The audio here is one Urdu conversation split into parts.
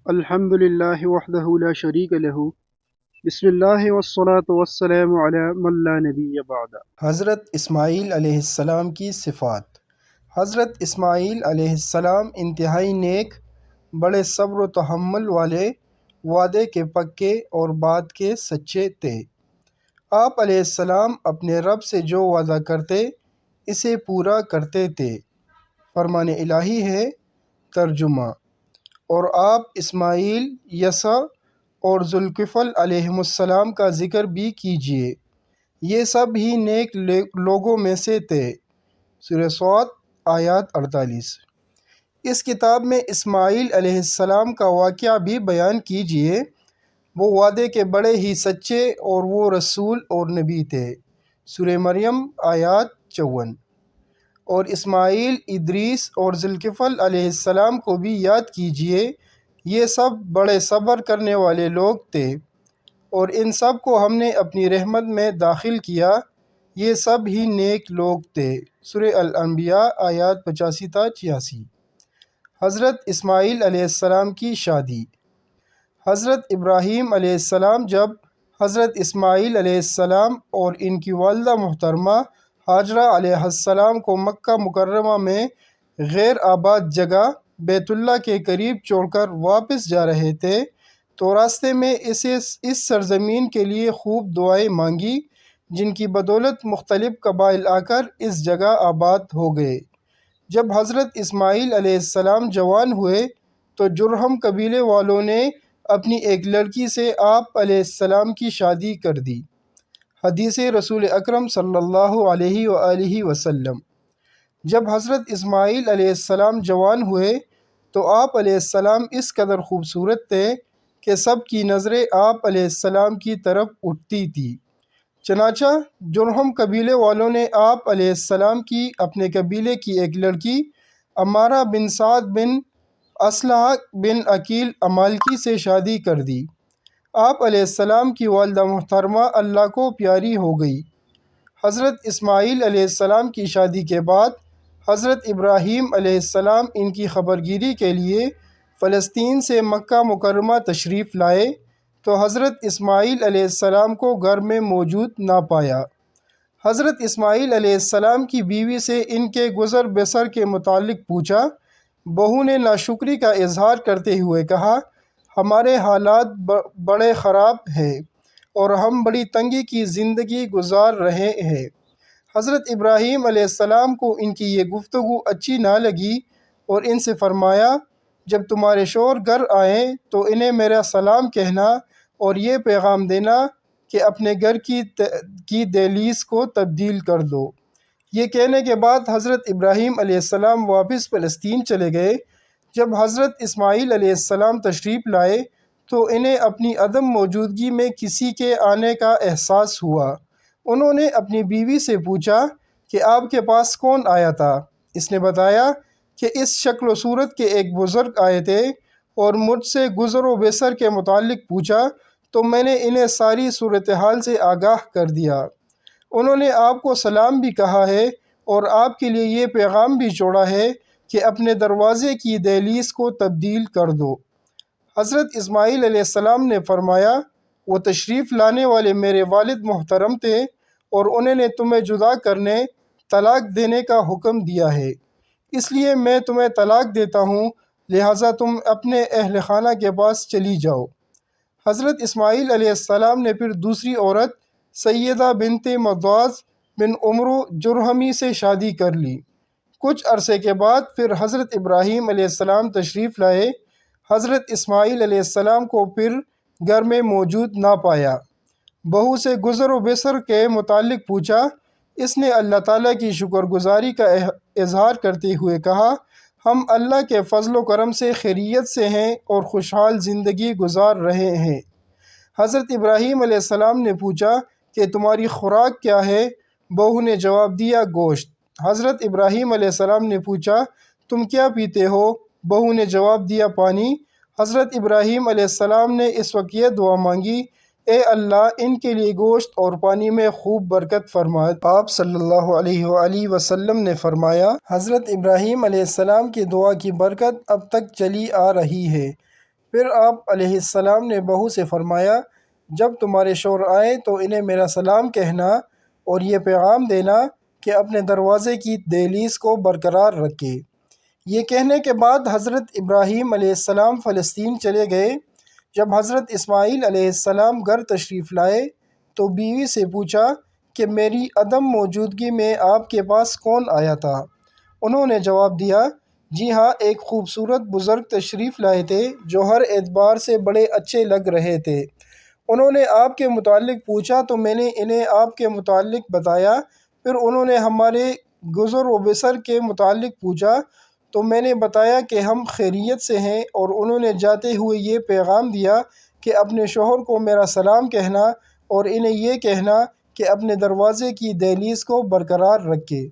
الحمد للہ وحدہ لا شریک لہ بسم اللہ والصلاة والسلام علی من لا نبی بعد۔ حضرت اسماعیل علیہ السلام کی صفات۔ حضرت اسماعیل علیہ السلام انتہائی نیک، بڑے صبر و تحمل والے، وعدے کے پکے اور بات کے سچے تھے۔ آپ علیہ السلام اپنے رب سے جو وعدہ کرتے اسے پورا کرتے تھے۔ فرمان الہی ہے۔ ترجمہ۔ اور آپ اسماعیل، یسع اور ذوالکفل علیہم السلام کا ذکر بھی کیجیے، یہ سب ہی نیک لوگوں میں سے تھے۔ سورہ ص آیات 48۔ اس کتاب میں اسماعیل علیہ السلام کا واقعہ بھی بیان کیجیے، وہ وعدے کے بڑے ہی سچے اور وہ رسول اور نبی تھے۔ سورہ مریم آیات 54۔ اور اسماعیل، ادریس اور ذوالکفل علیہ السلام کو بھی یاد کیجیے، یہ سب بڑے صبر کرنے والے لوگ تھے، اور ان سب کو ہم نے اپنی رحمت میں داخل کیا، یہ سب ہی نیک لوگ تھے۔ سورہ الانبیاء آیات 85 تا 86۔ حضرت اسماعیل علیہ السلام کی شادی۔ حضرت ابراہیم علیہ السلام جب حضرت اسماعیل علیہ السلام اور ان کی والدہ محترمہ ہاجرہ علیہ السلام کو مکہ مکرمہ میں غیر آباد جگہ بیت اللہ کے قریب چھوڑ کر واپس جا رہے تھے تو راستے میں اس سرزمین کے لیے خوب دعائیں مانگی، جن کی بدولت مختلف قبائل آ کر اس جگہ آباد ہو گئے۔ جب حضرت اسماعیل علیہ السلام جوان ہوئے تو جرہم قبیلے والوں نے اپنی ایک لڑکی سے آپ علیہ السلام کی شادی کر دی۔ حدیث رسول اکرم صلی اللہ علیہ وآلہ وسلم۔ جب حضرت اسماعیل علیہ السلام جوان ہوئے تو آپ علیہ السلام اس قدر خوبصورت تھے کہ سب کی نظریں آپ علیہ السلام کی طرف اٹھتی تھیں۔ چنانچہ جرہم قبیلے والوں نے آپ علیہ السلام کی اپنے قبیلے کی ایک لڑکی عمارہ بن سعد بن اصلح بن عقیل امالکی سے شادی کر دی۔ آپ علیہ السلام کی والدہ محترمہ اللہ کو پیاری ہو گئی۔ حضرت اسماعیل علیہ السلام کی شادی کے بعد حضرت ابراہیم علیہ السلام ان کی خبرگیری کے لیے فلسطین سے مکہ مکرمہ تشریف لائے تو حضرت اسماعیل علیہ السلام کو گھر میں موجود نہ پایا۔ حضرت اسماعیل علیہ السلام کی بیوی سے ان کے گزر بسر کے متعلق پوچھا۔ بہو نے ناشکری کا اظہار کرتے ہوئے کہا، ہمارے حالات بڑے خراب ہیں اور ہم بڑی تنگی کی زندگی گزار رہے ہیں۔ حضرت ابراہیم علیہ السلام کو ان کی یہ گفتگو اچھی نہ لگی اور ان سے فرمایا، جب تمہارے شوہر گھر آئیں تو انہیں میرا سلام کہنا اور یہ پیغام دینا کہ اپنے گھر کی دہلیز کو تبدیل کر دو۔ یہ کہنے کے بعد حضرت ابراہیم علیہ السلام واپس فلسطین چلے گئے۔ جب حضرت اسماعیل علیہ السلام تشریف لائے تو انہیں اپنی عدم موجودگی میں کسی کے آنے کا احساس ہوا۔ انہوں نے اپنی بیوی سے پوچھا کہ آپ کے پاس کون آیا تھا؟ اس نے بتایا کہ اس شکل و صورت کے ایک بزرگ آئے تھے اور مجھ سے گزر و بسر کے متعلق پوچھا تو میں نے انہیں ساری صورتحال سے آگاہ کر دیا۔ انہوں نے آپ کو سلام بھی کہا ہے اور آپ کے لیے یہ پیغام بھی چھوڑا ہے کہ اپنے دروازے کی دہلیز کو تبدیل کر دو۔ حضرت اسماعیل علیہ السلام نے فرمایا، وہ تشریف لانے والے میرے والد محترم تھے اور انہوں نے تمہیں جدا کرنے، طلاق دینے کا حکم دیا ہے، اس لیے میں تمہیں طلاق دیتا ہوں، لہٰذا تم اپنے اہل خانہ کے پاس چلی جاؤ۔ حضرت اسماعیل علیہ السلام نے پھر دوسری عورت سیدہ بنت معاذ بن عمرو جرہمی سے شادی کر لی۔ کچھ عرصے کے بعد پھر حضرت ابراہیم علیہ السلام تشریف لائے۔ حضرت اسماعیل علیہ السلام کو پھر گھر میں موجود نہ پایا۔ بہو سے گزر و بسر کے متعلق پوچھا۔ اس نے اللہ تعالیٰ کی شکر گزاری کا اظہار کرتے ہوئے کہا، ہم اللہ کے فضل و کرم سے خیریت سے ہیں اور خوشحال زندگی گزار رہے ہیں۔ حضرت ابراہیم علیہ السلام نے پوچھا کہ تمہاری خوراک کیا ہے؟ بہو نے جواب دیا، گوشت۔ حضرت ابراہیم علیہ السلام نے پوچھا، تم کیا پیتے ہو؟ بہو نے جواب دیا، پانی۔ حضرت ابراہیم علیہ السلام نے اس وقت یہ دعا مانگی، اے اللہ ان کے لیے گوشت اور پانی میں خوب برکت فرما۔ آپ صلی اللہ علیہ وآلہ وسلم نے فرمایا، حضرت ابراہیم علیہ السلام کی دعا کی برکت اب تک چلی آ رہی ہے۔ پھر آپ علیہ السلام نے بہو سے فرمایا جب تمہارے شوہر آئیں تو انہیں میرا سلام کہنا اور یہ پیغام دینا کہ اپنے دروازے کی دہلیز کو برقرار رکھے۔ یہ کہنے کے بعد حضرت ابراہیم علیہ السلام فلسطین چلے گئے۔ جب حضرت اسماعیل علیہ السلام گھر تشریف لائے تو بیوی سے پوچھا کہ میری عدم موجودگی میں آپ کے پاس کون آیا تھا؟ انہوں نے جواب دیا جی ہاں، ایک خوبصورت بزرگ تشریف لائے تھے جو ہر اعتبار سے بڑے اچھے لگ رہے تھے۔ انہوں نے آپ کے متعلق پوچھا تو میں نے انہیں آپ کے متعلق بتایا۔ پھر انہوں نے ہمارے گزر و بسر کے متعلق پوچھا تو میں نے بتایا کہ ہم خیریت سے ہیں، اور انہوں نے جاتے ہوئے یہ پیغام دیا کہ اپنے شوہر کو میرا سلام کہنا اور انہیں یہ کہنا کہ اپنے دروازے کی دہلیز کو برقرار رکھے۔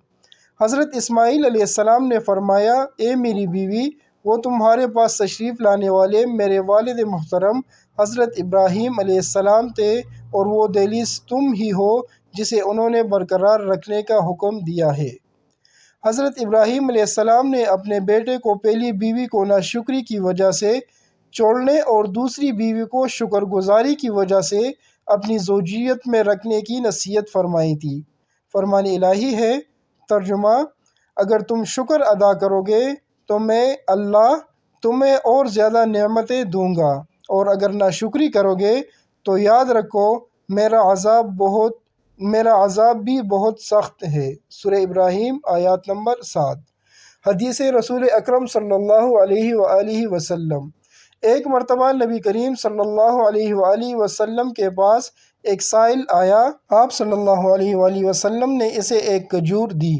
حضرت اسماعیل علیہ السلام نے فرمایا اے میری بیوی، وہ تمہارے پاس تشریف لانے والے میرے والد محترم حضرت ابراہیم علیہ السلام تھے، اور وہ دہلیز تم ہی ہو جسے انہوں نے برقرار رکھنے کا حکم دیا ہے۔ حضرت ابراہیم علیہ السلام نے اپنے بیٹے کو پہلی بیوی کو ناشکری کی وجہ سے چھوڑنے اور دوسری بیوی کو شکر گزاری کی وجہ سے اپنی زوجیت میں رکھنے کی نصیحت فرمائی تھی۔ فرمان الہی ہے، ترجمہ: اگر تم شکر ادا کرو گے تو میں اللہ تمہیں اور زیادہ نعمتیں دوں گا، اور اگر ناشکری کرو گے تو یاد رکھو میرا عذاب بھی بہت سخت ہے۔ سورہ ابراہیم آیات نمبر 7۔ حدیث رسول اکرم صلی اللہ علیہ وآلہ وسلم۔ ایک مرتبہ نبی کریم صلی اللہ علیہ وآلہ وسلم کے پاس ایک سائل آیا۔ آپ صلی اللہ علیہ وآلہ وسلم نے اسے ایک کھجور دی۔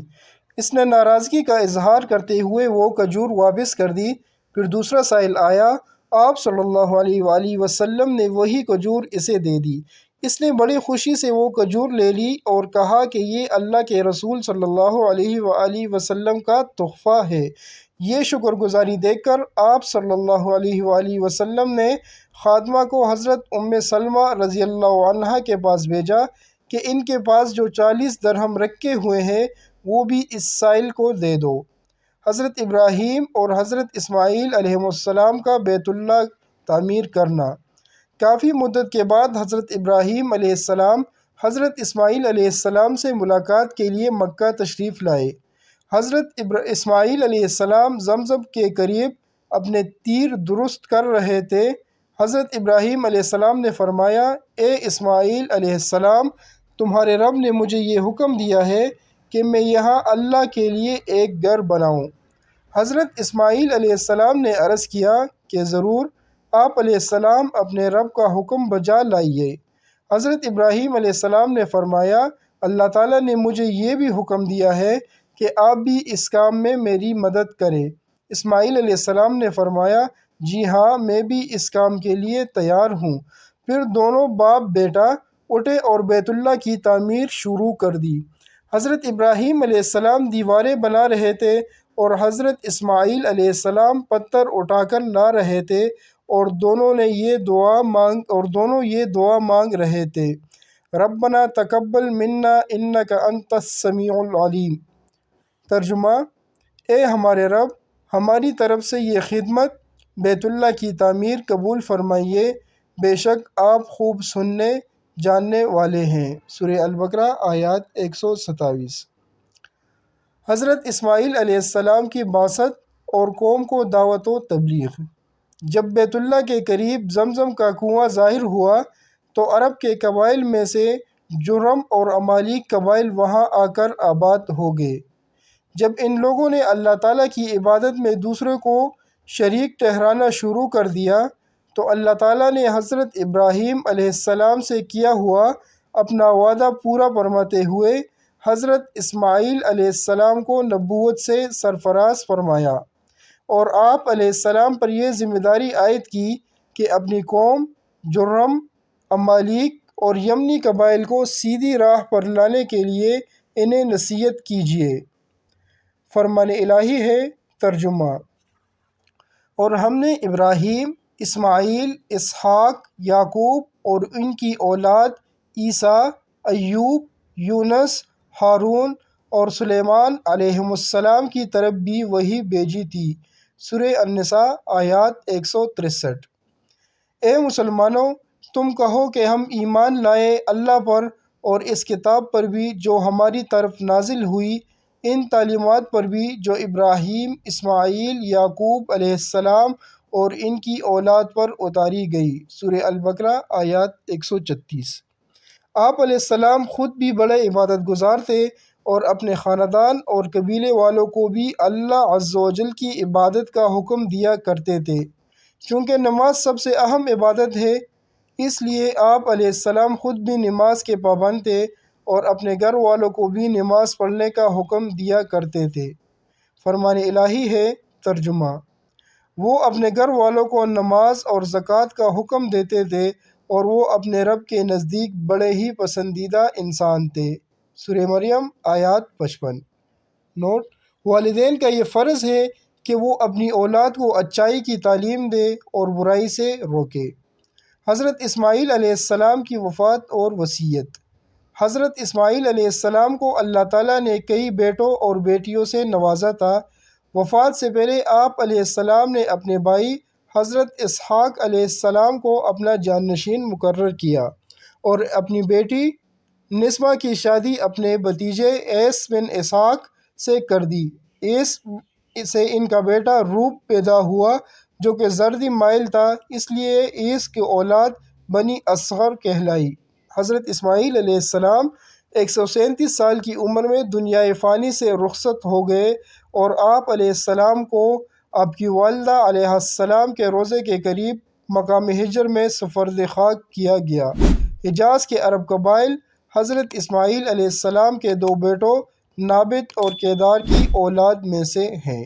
اس نے ناراضگی کا اظہار کرتے ہوئے وہ کھجور واپس کر دی۔ پھر دوسرا سائل آیا۔ آپ صلی اللہ علیہ وآلہ وسلم نے وہی کھجور اسے دے دی۔ اس نے بڑی خوشی سے وہ کھجور لے لی اور کہا کہ یہ اللہ کے رسول صلی اللہ علیہ وآلہ وسلم کا تحفہ ہے۔ یہ شکر گزاری دیکھ کر آپ صلی اللہ علیہ وآلہ وسلم نے خادمہ کو حضرت ام سلمہ رضی اللہ عنہا کے پاس بھیجا کہ ان کے پاس جو 40 درہم رکھے ہوئے ہیں وہ بھی اس سائل کو دے دو۔ حضرت ابراہیم اور حضرت اسماعیل علیہ السلام کا بیت اللہ تعمیر کرنا۔ کافی مدت کے بعد حضرت ابراہیم علیہ السلام حضرت اسماعیل علیہ السلام سے ملاقات کے لیے مکہ تشریف لائے۔ حضرت اسماعیل علیہ السلام زمزم کے قریب اپنے تیر درست کر رہے تھے۔ حضرت ابراہیم علیہ السلام نے فرمایا اے اسماعیل علیہ السلام، تمہارے رب نے مجھے یہ حکم دیا ہے کہ میں یہاں اللہ کے لیے ایک گھر بناؤں۔ حضرت اسماعیل علیہ السلام نے عرض کیا کہ ضرور، آپ علیہ السلام اپنے رب کا حکم بجا لائیے۔ حضرت ابراہیم علیہ السلام نے فرمایا اللہ تعالیٰ نے مجھے یہ بھی حکم دیا ہے کہ آپ بھی اس کام میں میری مدد کریں۔ اسماعیل علیہ السلام نے فرمایا جی ہاں، میں بھی اس کام کے لیے تیار ہوں۔ پھر دونوں باپ بیٹا اٹھے اور بیت اللہ کی تعمیر شروع کر دی۔ حضرت ابراہیم علیہ السلام دیواریں بنا رہے تھے اور حضرت اسماعیل علیہ السلام پتھر اٹھا کر لا رہے تھے، اور دونوں یہ دعا مانگ رہے تھے ربنا تقبل منا انک انت السمیع العلیم۔ ترجمہ: اے ہمارے رب، ہماری طرف سے یہ خدمت بیت اللہ کی تعمیر قبول فرمائیے، بے شک آپ خوب سننے جاننے والے ہیں۔ سورہ البقرہ آیات 127۔ حضرت اسماعیل علیہ السلام کی بعثت اور قوم کو دعوت و تبلیغ۔ جب بیت اللہ کے قریب زمزم کا کنواں ظاہر ہوا تو عرب کے قبائل میں سے جرہم اور عمالیق قبائل وہاں آ کر آباد ہو گئے۔ جب ان لوگوں نے اللہ تعالیٰ کی عبادت میں دوسروں کو شریک ٹھہرانا شروع کر دیا تو اللہ تعالیٰ نے حضرت ابراہیم علیہ السلام سے کیا ہوا اپنا وعدہ پورا فرماتے ہوئے حضرت اسماعیل علیہ السلام کو نبوت سے سرفراز فرمایا، اور آپ علیہ السلام پر یہ ذمہ داری عائد کی کہ اپنی قوم جرہم، عمالیق اور یمنی قبائل کو سیدھی راہ پر لانے کے لیے انہیں نصیحت کیجیے۔ فرمان الہی ہے، ترجمہ: اور ہم نے ابراہیم، اسماعیل، اسحاق، یعقوب اور ان کی اولاد عیسیٰ، ایوب، یونس، ہارون اور سلیمان علیہم السلام کی طرف بھی وحی بھیجی تھی۔ سورہ النساء آیات 163۔ اے مسلمانوں، تم کہو کہ ہم ایمان لائے اللہ پر اور اس کتاب پر بھی جو ہماری طرف نازل ہوئی، ان تعلیمات پر بھی جو ابراہیم، اسماعیل، یعقوب علیہ السلام اور ان کی اولاد پر اتاری گئی۔ سورہ البقرہ آیات 136۔ آپ علیہ السلام خود بھی بڑے عبادت گزار تھے اور اپنے خاندان اور قبیلے والوں کو بھی اللہ عز و جل کی عبادت کا حکم دیا کرتے تھے۔ چونکہ نماز سب سے اہم عبادت ہے، اس لیے آپ علیہ السلام خود بھی نماز کے پابند تھے اور اپنے گھر والوں کو بھی نماز پڑھنے کا حکم دیا کرتے تھے۔ فرمان الہی ہے۔ ترجمہ: وہ اپنے گھر والوں کو نماز اور زکوٰۃ کا حکم دیتے تھے اور وہ اپنے رب کے نزدیک بڑے ہی پسندیدہ انسان تھے۔ سورہ مریم آیات 55۔ نوٹ: والدین کا یہ فرض ہے کہ وہ اپنی اولاد کو اچائی کی تعلیم دے اور برائی سے روکے۔ حضرت اسماعیل علیہ السلام کی وفات اور وصیت۔ حضرت اسماعیل علیہ السلام کو اللہ تعالیٰ نے کئی بیٹوں اور بیٹیوں سے نوازا تھا۔ وفات سے پہلے آپ علیہ السلام نے اپنے بھائی حضرت اسحاق علیہ السلام کو اپنا جانشین مقرر کیا اور اپنی بیٹی نسبہ کی شادی اپنے بھتیجے عیس بن اسحاق سے کر دی۔ عیس سے ان کا بیٹا روب پیدا ہوا جو کہ زردی مائل تھا، اس لیے عیس کی اولاد بنی اصغر کہلائی۔ حضرت اسماعیل علیہ السلام 137 سال کی عمر میں دنیائے فانی سے رخصت ہو گئے اور آپ علیہ السلام کو آپ کی والدہ علیہ السلام کے روضے کے قریب مقام ہجر میں سپرد خاک کیا گیا۔ حجاز کے عرب قبائل حضرت اسماعیل علیہ السلام کے دو بیٹوں نابت اور کیدار کی اولاد میں سے ہیں۔